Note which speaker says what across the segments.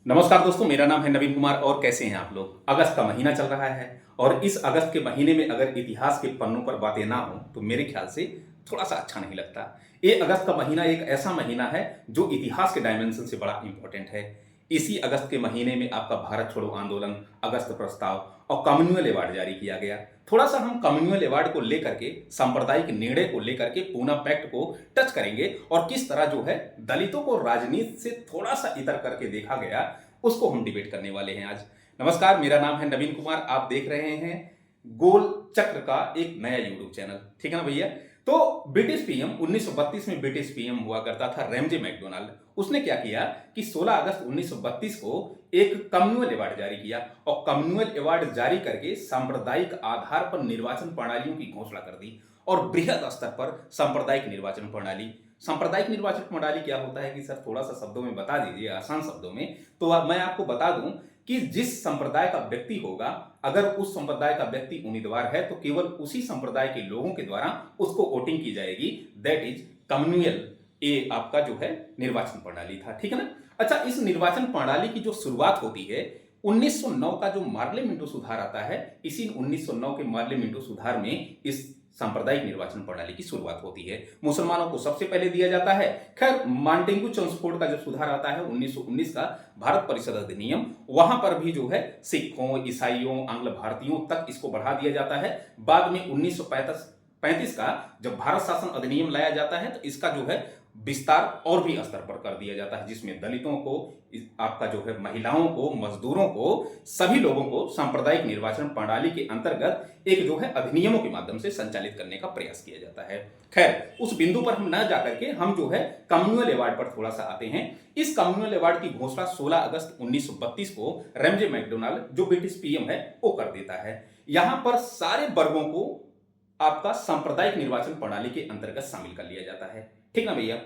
Speaker 1: नमस्कार दोस्तों, मेरा नाम है नवीन कुमार और कैसे हैं आप लोग। अगस्त का महीना चल रहा है और इस अगस्त के महीने में अगर इतिहास के पन्नों पर बातें ना हो तो मेरे ख्याल से थोड़ा सा अच्छा नहीं लगता। ये अगस्त का महीना एक ऐसा महीना है जो इतिहास के डायमेंशन से बड़ा इंपॉर्टेंट है। इसी अगस्त के महीने में आपका भारत छोड़ो आंदोलन, अगस्त प्रस्ताव और कम्युनल अवार्ड जारी किया गया। थोड़ा सा हम कम्युनल अवार्ड को लेकर के, सांप्रदायिक निर्णय को लेकर के, पूना पैक्ट को टच करेंगे और किस तरह जो है दलितों को राजनीति से थोड़ा सा इतर करके देखा गया, उसको हम डिबेट करने वाले हैं आज। नमस्कार, मेरा नाम है नवीन कुमार, आप देख रहे हैं गोल चक्र का एक नया यूट्यूब चैनल। ठीक है ना भैया। तो ब्रिटिश पीएम 1932 में ब्रिटिश पीएम हुआ करता था रैमजे मैकडोनाल्ड। उसने क्या किया कि 16 अगस्त 1932 को एक कम्युनल अवार्ड जारी किया और कम्युनल अवार्ड जारी करके सांप्रदायिक आधार पर निर्वाचन प्रणालियों की घोषणा कर दी और बृहद स्तर पर सांप्रदायिक निर्वाचन प्रणाली। सांप्रदायिक निर्वाचन प्रणाली क्या होता है कि सर थोड़ा सा शब्दों में बता दीजिए, आसान शब्दों में। तो अब मैं आपको बता दूं कि जिस संप्रदाय का व्यक्ति होगा, अगर उस संप्रदाय का व्यक्ति उम्मीदवार है तो केवल उसी संप्रदाय के लोगों के द्वारा उसको वोटिंग की जाएगी। That is communal. ये आपका जो है निर्वाचन प्रणाली था। ठीक है ना। अच्छा, इस निर्वाचन प्रणाली की जो शुरुआत होती है 1909 का जो मार्लिमेंटो सुधार आता है, इसी 1909 के मार्लिमेंटो सुधार में इस सांप्रदायिक निर्वाचन प्रणाली की शुरुआत होती है। मुसलमानों को सबसे पहले दिया जाता है। खैर, मार्टेगु चेम्सफोर्ड का जब सुधार आता है 1919 का भारत परिषद अधिनियम, वहां पर भी जो है सिखों, ईसाइयों, आंग्ल भारतीयों तक इसको बढ़ा दिया जाता है। बाद में 1935 का जब भारत शासन अधिनियम लाया जाता है तो इसका जो है विस्तार और भी स्तर पर कर दिया जाता है, जिसमें दलितों को, आपका जो है महिलाओं को, मजदूरों को, सभी लोगों को सांप्रदायिक निर्वाचन प्रणाली के अंतर्गत एक जो है अधिनियमों के माध्यम से संचालित करने का प्रयास किया जाता है। खैर, उस बिंदु पर हम न जाकर के हम जो है कम्युनल अवार्ड पर थोड़ा सा आते हैं। इस कम्युनल अवार्ड की घोषणा 16 अगस्त 1932 को रैमजे मैकडोनाल्ड, जो ब्रिटिश पीएम है, वो कर देता है। यहां पर सारे वर्गों को आपका सांप्रदायिक निर्वाचन प्रणाली के अंतर्गत शामिल कर लिया जाता है। ठीक ना भैया।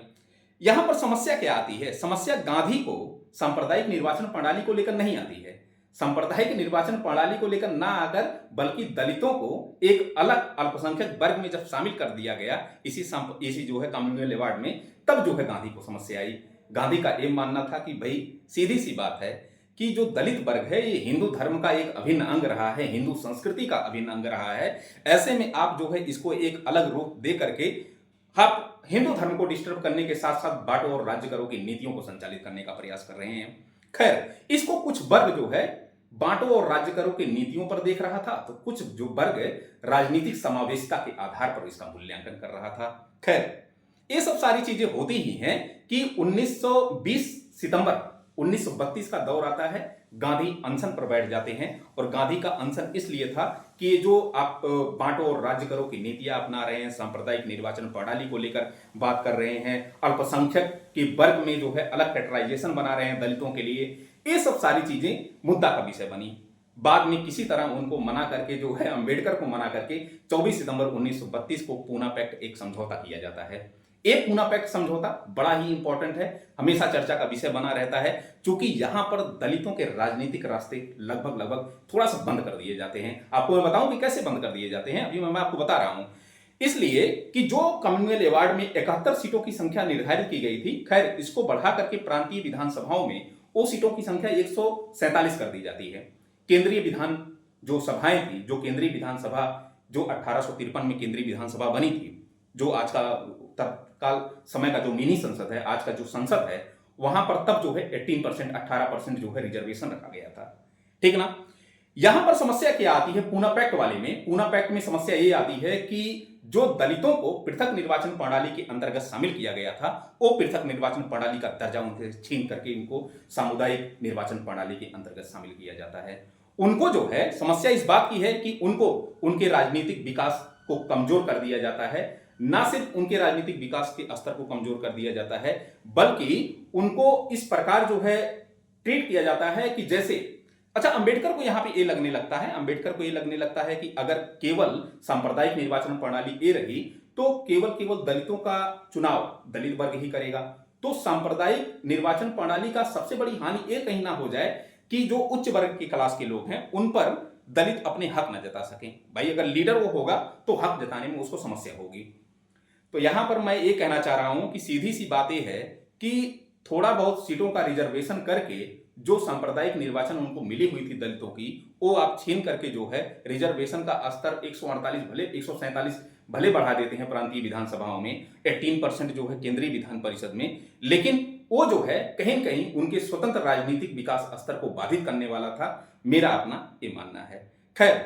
Speaker 1: यहां पर समस्या क्या आती है? समस्या गांधी को सांप्रदायिक निर्वाचन प्रणाली को लेकर नहीं आती है। सांप्रदायिक निर्वाचन प्रणाली को लेकर ना आकर बल्कि दलितों को एक अलग अल्पसंख्यक वर्ग में जब शामिल कर दिया गया इसी जो है कम्युनल अवार्ड में, तब जो है गांधी को समस्या आई। गांधी का यह मानना था कि भाई सीधी सी बात है कि जो दलित वर्ग है ये हिंदू धर्म का एक अभिन्न अंग रहा है, हिंदू संस्कृति का अभिन्न अंग रहा है। ऐसे में आप जो है इसको एक अलग रूप दे करके आप हिंदू धर्म को डिस्टर्ब करने के साथ साथ बांटो और राज्य करो की नीतियों को संचालित करने का प्रयास कर रहे हैं। खैर, इसको कुछ वर्ग जो है बांटो और राज्य करो की नीतियों पर देख रहा था, तो कुछ जो वर्ग राजनीतिक समावेशिता के आधार पर इसका मूल्यांकन कर रहा था। खैर, ये सब सारी चीजें होती ही हैं कि 1920 सितंबर 1932 का दौर आता है। गांधी अनशन पर बैठ जाते हैं और गांधी का अनशन इसलिए था कि ये जो आप बांटो और राज्य करो की नीतियां अपना रहे हैं, सांप्रदायिक निर्वाचन प्रणाली को लेकर बात कर रहे हैं, अल्पसंख्यक के वर्ग में जो है अलग कैटेगराइजेशन बना रहे हैं दलितों के लिए, ये सब सारी चीजें मुद्दा का विषय बनी। बाद में किसी तरह उनको मना करके जो है अंबेडकर को मना करके 24 सितंबर 1932 को पूना पैक्ट एक समझौता किया जाता है। एक पूना पैक्ट समझौता बड़ा ही इंपॉर्टेंट है, हमेशा चर्चा का विषय बना रहता है, क्योंकि यहां पर दलितों के राजनीतिक रास्ते लगभग थोड़ा सा बंद कर दिए जाते हैं। आपको मैं बताऊं कि कैसे बंद कर दिए जाते हैं, अभी मैं आपको बता रहा हूं। इसलिए कि जो कम्युनल अवार्ड में 71 सीटों की संख्या निर्धारित की गई थी, खैर इसको बढ़ा करके प्रांतीय विधानसभाओं में वो सीटों की संख्या 147 कर दी जाती है। केंद्रीय विधान जो सभाएं थी, जो केंद्रीय विधानसभा जो 1853 में केंद्रीय विधानसभा बनी थी, जो आज का तत्काल समय का जो मिनी संसद है, आज का जो संसद है, वहां पर तब जो है 18%, 18% जो है रिजर्वेशन रखा गया था। ठीक ना। यहां पर समस्या क्या आती है पूना पैक्ट वाले में? पूना पैक्ट में समस्या ये आती है कि जो दलितों को पृथक निर्वाचन प्रणाली के अंतर्गत शामिल किया गया था, वो पृथक निर्वाचन प्रणाली का दर्जा उनसे छीन करके इनको सामुदायिक निर्वाचन प्रणाली के अंतर्गत शामिल किया जाता है। उनको जो है समस्या इस बात की है कि उनको उनके राजनीतिक विकास को कमजोर कर दिया जाता है। ना सिर्फ उनके राजनीतिक विकास के स्तर को कमजोर कर दिया जाता है, बल्कि उनको इस प्रकार जो है ट्रीट किया जाता है कि जैसे, अच्छा, अंबेडकर को यहां पे ये लगने लगता है, अंबेडकर को ये लगने लगता है कि अगर केवल सांप्रदायिक निर्वाचन प्रणाली ये रही तो केवल दलितों का चुनाव दलित वर्ग ही करेगा, तो सांप्रदायिक निर्वाचन प्रणाली का सबसे बड़ी हानि ये कहीं ना हो जाए कि जो उच्च वर्ग की क्लास के लोग हैं उन पर दलित अपने हक न जता सकें। भाई अगर लीडर वो होगा तो हक जताने में उसको समस्या होगी। तो यहां पर मैं ये कहना चाह रहा हूं कि सीधी सी बात यह है कि थोड़ा बहुत सीटों का रिजर्वेशन करके जो सांप्रदायिक निर्वाचन उनको मिली हुई थी दलितों की, वो आप छीन करके जो है रिजर्वेशन का स्तर 148 भले 147 भले बढ़ा देते हैं प्रांतीय विधानसभाओं में, 18% जो है केंद्रीय विधान परिषद में, लेकिन वो जो है कहीं न कहीं उनके स्वतंत्र राजनीतिक विकास स्तर को बाधित करने वाला था। मेरा अपना ये मानना है। खैर,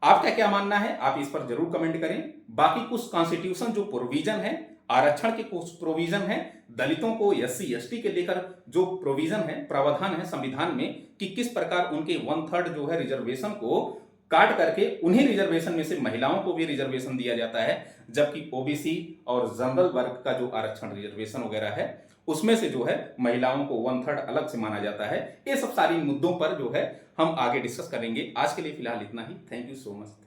Speaker 1: आपका क्या मानना है आप इस पर जरूर कमेंट करें। बाकी कुछ कॉन्स्टिट्यूशन जो प्रोविजन है, आरक्षण के कुछ प्रोविजन है, दलितों को एससी एसटी के लेकर जो प्रोविजन है, प्रावधान है संविधान में कि किस प्रकार उनके 1/3 जो है रिजर्वेशन को काट करके उन्हीं रिजर्वेशन में से महिलाओं को भी रिजर्वेशन दिया जाता है, जबकि ओबीसी और जनरल वर्ग का जो आरक्षण रिजर्वेशन वगैरह है उसमें से जो है महिलाओं को 1/3 अलग से माना जाता है। ये सब सारी मुद्दों पर जो है हम आगे डिस्कस करेंगे। आज के लिए फिलहाल इतना ही। Thank you so much.